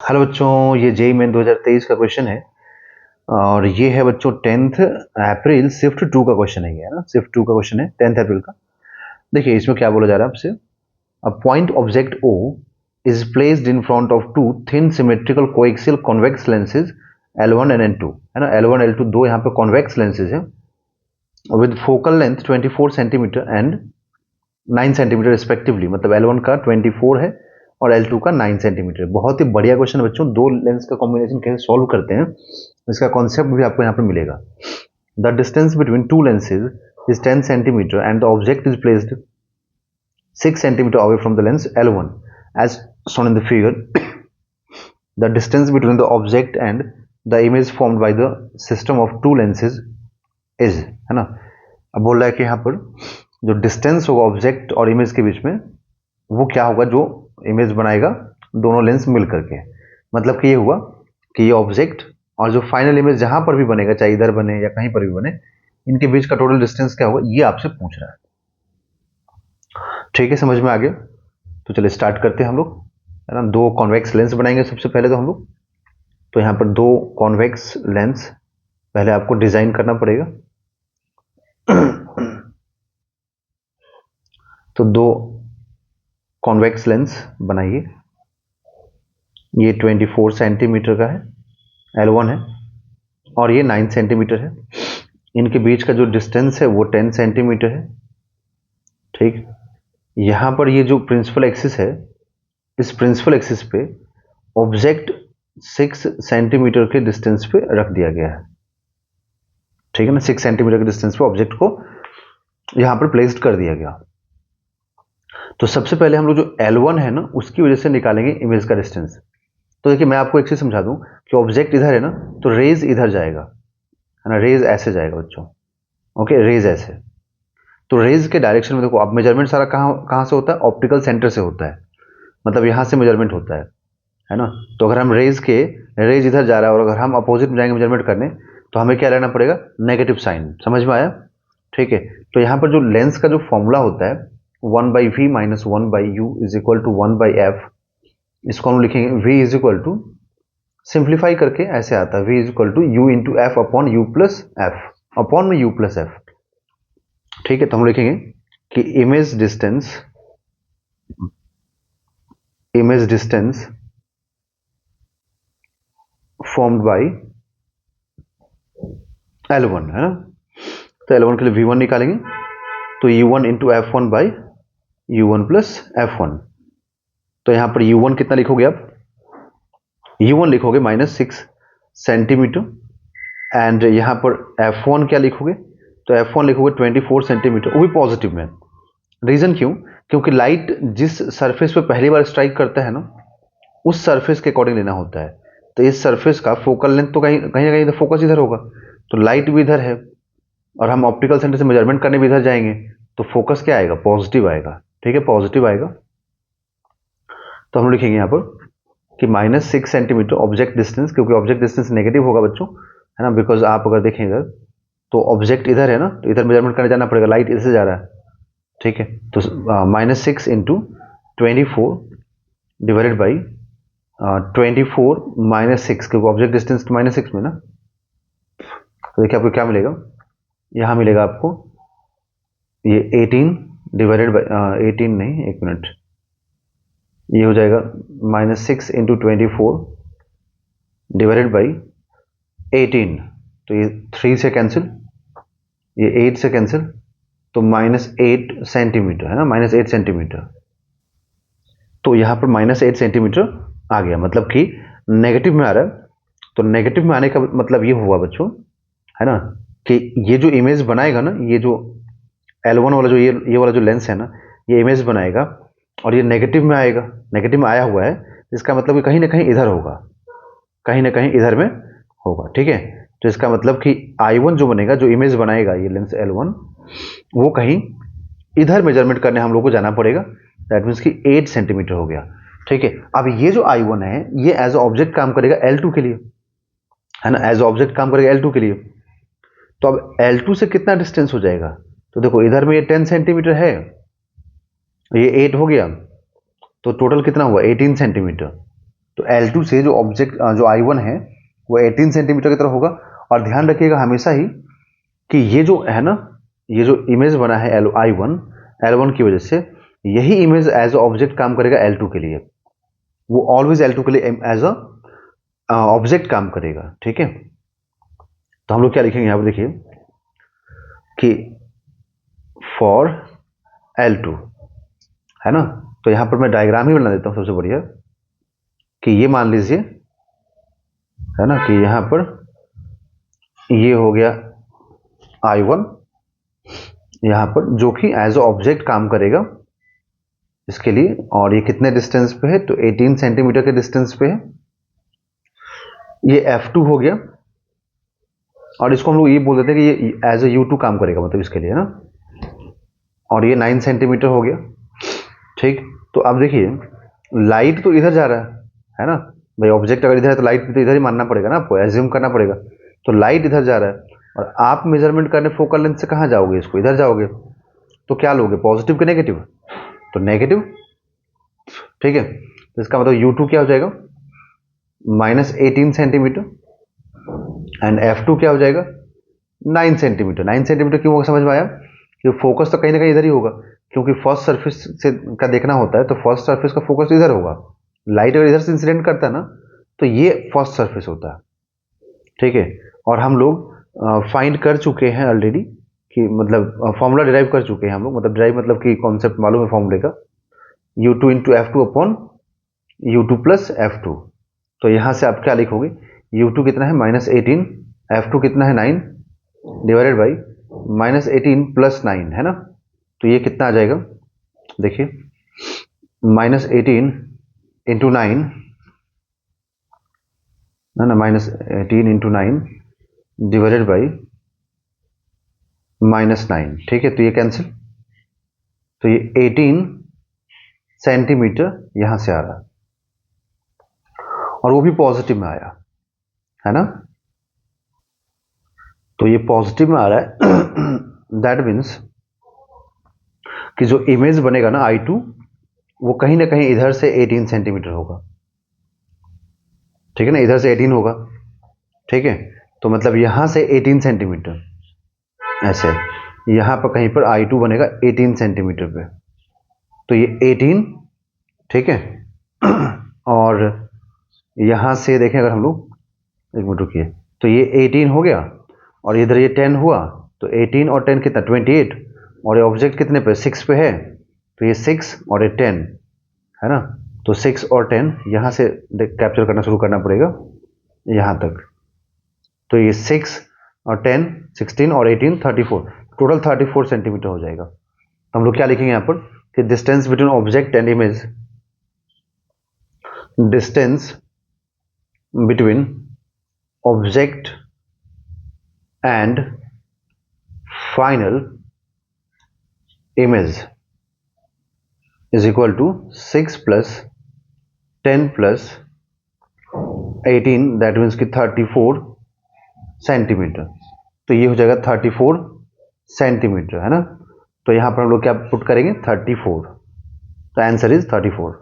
Hello बच्चों, ये JEE main 2023 का क्वेश्चन है और ये है बच्चों 10th अप्रैल शिफ्ट 2 का क्वेश्चन है। ये है ना, शिफ्ट 2 का क्वेश्चन है 10th अप्रैल का। देखिए इसमें क्या बोला जा रहा है आपसे। A point object O is placed in front of two thin symmetrical coaxial convex lenses L1 and N2, है ना। L1 L2 दो यहाँ पे कॉन्वेक्स लेंसेज हैं with focal length 24 centimetre and 9 centimetre respectively. मतलब L1 का 24 है और L2 का 9 सेंटीमीटर। बहुत ही बढ़िया क्वेश्चन है बच्चों। दो लेंस का कॉम्बिनेशन कैसे सॉल्व करते हैं इसका कॉन्सेप्ट भी आपको यहाँ पर मिलेगा। The distance between two lenses is 10 centimeter and the object is placed 6 centimeter away from the lens L1 as shown in the figure. The distance between the object and the image formed by the system of two lenses is, है ना। अब बोल रहा है कि यहाँ पर जो डिस्टेंस होगा ऑब्जेक्ट और इमेज के बीच में वो क्या होगा, जो इमेज बनाएगा दोनों लेंस मिल करके। मतलब कि ये हुआ कि ये ऑब्जेक्ट और जो फाइनल इमेज जहां पर भी बनेगा, चाहे इधर बने या कहीं पर भी बने, इनके बीच का टोटल डिस्टेंस क्या होगा, ये आपसे पूछ रहा है। ठीक है, समझ में आ गया। तो चलिए स्टार्ट करते हैं हम लोग, है ना। दो कॉन्वेक्स लेंस बनाएंगे सबसे पहले तो हम लोग। तो यहाँ पर दो कॉन्वेक्स लेंस पहले आपको डिजाइन करना पड़ेगा। तो दो कॉन्वेक्स लेंस बनाइए। ये 24 सेंटीमीटर का है, L1 है, और ये 9 सेंटीमीटर है। इनके बीच का जो डिस्टेंस है वो 10 सेंटीमीटर है। ठीक, यहां पर ये जो प्रिंसिपल एक्सिस है, इस प्रिंसिपल एक्सिस पे ऑब्जेक्ट 6 सेंटीमीटर के डिस्टेंस पे रख दिया गया है। ठीक है ना, 6 सेंटीमीटर के डिस्टेंस पे ऑब्जेक्ट को यहां पर प्लेस्ड कर दिया गया। तो सबसे पहले हम लोग जो L1 है ना, उसकी वजह से निकालेंगे इमेज का डिस्टेंस। तो देखिए मैं आपको एक चीज समझा दूं कि ऑब्जेक्ट इधर है ना, तो रेज इधर जाएगा, है ना। रेज ऐसे जाएगा बच्चों, ओके, रेज ऐसे। तो रेज के डायरेक्शन में देखो, अब मेजरमेंट सारा कहाँ कहाँ से होता है, ऑप्टिकल सेंटर से होता है। मतलब यहां से मेजरमेंट होता है ना। तो अगर हम रेज इधर जा रहा है और अगर हम अपोजिट में जाएंगे मेजरमेंट करने, तो हमें क्या लेना पड़ेगा, नेगेटिव साइन। समझ में आया। ठीक है, तो यहाँ पर जो लेंस का जो फॉर्मूला होता है 1/v minus 1/u is equal to 1/f, इसको हम लिखेंगे v is equal to, simplify करके ऐसे आता है v is equal to u into f upon u plus f, upon में u प्लस एफ। ठीक है, तो हम लिखेंगे कि image distance formed by L1, है ना। तो L1 के लिए V1 निकालेंगे, तो U1 into F1 by U1 plus F1। तो यहां पर U1 कितना लिखोगे आप, U1 लिखोगे -6 सेंटीमीटर एंड यहां पर F1 क्या लिखोगे, तो F1 लिखोगे 24 सेंटीमीटर, वो भी पॉजिटिव में। रीजन क्यों, क्योंकि लाइट जिस सरफेस पे पहली बार स्ट्राइक करता है ना, उस सरफेस के अकॉर्डिंग लेना होता है। तो इस सरफेस का फोकल लेंथ तो कहीं कहीं ना कहीं फोकस इधर होगा, तो लाइट भी इधर है और हम ऑप्टिकल सेंटर से मेजरमेंट करने भी इधर जाएंगे, तो फोकस क्या आएगा, पॉजिटिव आएगा। ठीक है, पॉजिटिव आएगा। तो हम लिखेंगे यहाँ पर कि -6 सेंटीमीटर ऑब्जेक्ट डिस्टेंस, क्योंकि ऑब्जेक्ट डिस्टेंस नेगेटिव होगा बच्चों, है ना। बिकॉज आप अगर देखें इधर, तो ऑब्जेक्ट इधर है ना, तो इधर मेजरमेंट करने जाना पड़ेगा, लाइट इधर से जा रहा है। ठीक है, तो -6 इंटू 24 डिवाइडेड बाई 24 -6, क्योंकि ऑब्जेक्ट डिस्टेंस -6 में ना। तो देखिए आपको क्या मिलेगा, यहां मिलेगा आपको ये 18 डिवाइडेड बाई 18 नहीं, एक मिनट, ये हो जाएगा -6 इंटू 24 डिवाइडेड बाई 18। तो ये 3 से कैंसिल, ये 8 से कैंसिल, तो -8 सेंटीमीटर, है ना, -8 सेंटीमीटर। तो यहां पर -8 सेंटीमीटर आ गया, मतलब कि नेगेटिव में आ रहा है। तो नेगेटिव में आने का मतलब ये हुआ बच्चों, है ना, कि ये जो इमेज बनाएगा ना, ये जो L1 वाला जो ये वाला जो लेंस है ना, ये इमेज बनाएगा और ये नेगेटिव में आएगा, नेगेटिव में आया हुआ है, इसका मतलब कि कहीं ना कहीं इधर होगा, कहीं ना कहीं इधर में होगा। ठीक है, तो इसका मतलब कि I1 जो बनेगा, जो इमेज बनाएगा ये लेंस L1, वो कहीं इधर मेजरमेंट करने हम लोग को जाना पड़ेगा। दैट मीन्स कि 8 सेंटीमीटर हो गया। ठीक है, अब ये जो I1 है ये एज ऑब्जेक्ट काम करेगा L2 के लिए, है ना, एज ऑब्जेक्ट काम करेगा L2 के लिए। तो अब L2 से कितना डिस्टेंस हो जाएगा, तो देखो इधर में ये 10 सेंटीमीटर है, ये 8 हो गया, तो टोटल कितना हुआ 18 सेंटीमीटर। तो L2 से जो ऑब्जेक्ट जो I1 है वो 18 सेंटीमीटर की तरफ होगा। और ध्यान रखिएगा हमेशा ही कि ये जो है ना, ये जो इमेज बना है L1 की वजह से, यही इमेज एज अ ऑब्जेक्ट काम करेगा L2 के लिए। वो ऑलवेज L2 के लिए एज अ ऑब्जेक्ट काम करेगा। ठीक है, तो हम लोग क्या लिखेंगे यहाँ पर देखिए कि फॉर L2 है ना। तो यहाँ पर मैं डायग्राम ही बना देता हूँ सबसे बढ़िया, कि ये मान लीजिए है ना कि यहाँ पर ये हो गया I1 यहाँ पर, जो कि एज अ ऑब्जेक्ट काम करेगा इसके लिए। और ये कितने डिस्टेंस पे है, तो 18 सेंटीमीटर के डिस्टेंस पे है। ये F2 हो गया, और इसको हम लोग ये बोल देते हैं कि ये एज अ U2 काम करेगा, मतलब इसके लिए है ना। और ये 9 सेंटीमीटर हो गया। ठीक, तो अब देखिए लाइट तो इधर जा रहा है ना भाई, ऑब्जेक्ट अगर इधर है तो लाइट तो इधर ही मानना पड़ेगा ना, आपको एज्यूम करना पड़ेगा। तो लाइट इधर जा रहा है, और आप मेजरमेंट करने फोकल लेंथ से कहाँ जाओगे, इसको इधर जाओगे। तो क्या लोगे, पॉजिटिव के नेगेटिव, तो नेगेटिव। ठीक है, तो इसका मतलब U2 क्या हो जाएगा, -18 सेंटीमीटर, एंड F2 क्या हो जाएगा, 9 सेंटीमीटर। 9 सेंटीमीटर क्यों होगा, समझ में आया कि फोकस तो कहीं ना कहीं इधर ही होगा, क्योंकि फर्स्ट सरफेस से का देखना होता है, तो फर्स्ट सरफेस का फोकस इधर होगा। लाइट अगर इधर से इंसिडेंट करता है ना, तो ये फर्स्ट सरफेस होता है। ठीक है, और हम लोग फाइंड कर चुके हैं ऑलरेडी कि मतलब फॉर्मूला डिराइव कर चुके हैं हम लोग, मतलब डिराइव मतलब कि कॉन्सेप्ट मालूम है फॉर्मूले का, U2 into F2 upon U2 plus F2। तो यहाँ से आप क्या लिखोगे, U2 कितना है -18, F2 कितना है 9, डिवाइडेड बाई -18 प्लस 9 है ना। तो ये कितना आ जाएगा, देखिए -18 इंटू 9 है ना, -18 इंटू 9 डिवाइडेड बाई -9। ठीक है, तो ये कैंसिल, तो ये 18 सेंटीमीटर यहां से आ रहा है, और वो भी पॉजिटिव में आया है ना। तो ये पॉजिटिव में आ रहा है दैट मीन्स कि जो इमेज बनेगा ना I2, वो कहीं ना कहीं इधर से 18 सेंटीमीटर होगा। ठीक है ना, इधर से 18 होगा। ठीक है, तो मतलब यहां से 18 सेंटीमीटर, ऐसे यहां पर कहीं पर I2 बनेगा 18 सेंटीमीटर पे, तो ये 18। ठीक है, और यहां से देखें अगर हम लोग, एक मिनट रुकिए, तो ये 18 हो गया, और इधर ये 10 हुआ, तो 18 और 10 कितना 28, और ये ऑब्जेक्ट कितने पे 6 पे है, तो ये 6 और ये 10 है ना। तो 6 और 10 यहाँ से कैप्चर करना शुरू करना पड़ेगा यहाँ तक। तो ये 6 और 10 16 और 18 34, टोटल 34 सेंटीमीटर हो जाएगा। तो हम लोग क्या लिखेंगे यहाँ पर कि distance between object and image, distance between object and final image is equal to 6 plus 10 plus 18, that means कि 34 सेंटीमीटर। तो ये हो जाएगा 34 सेंटीमीटर है ना। तो यहाँ पर हम लोग क्या पुट करेंगे 34, तो आंसर इज 34।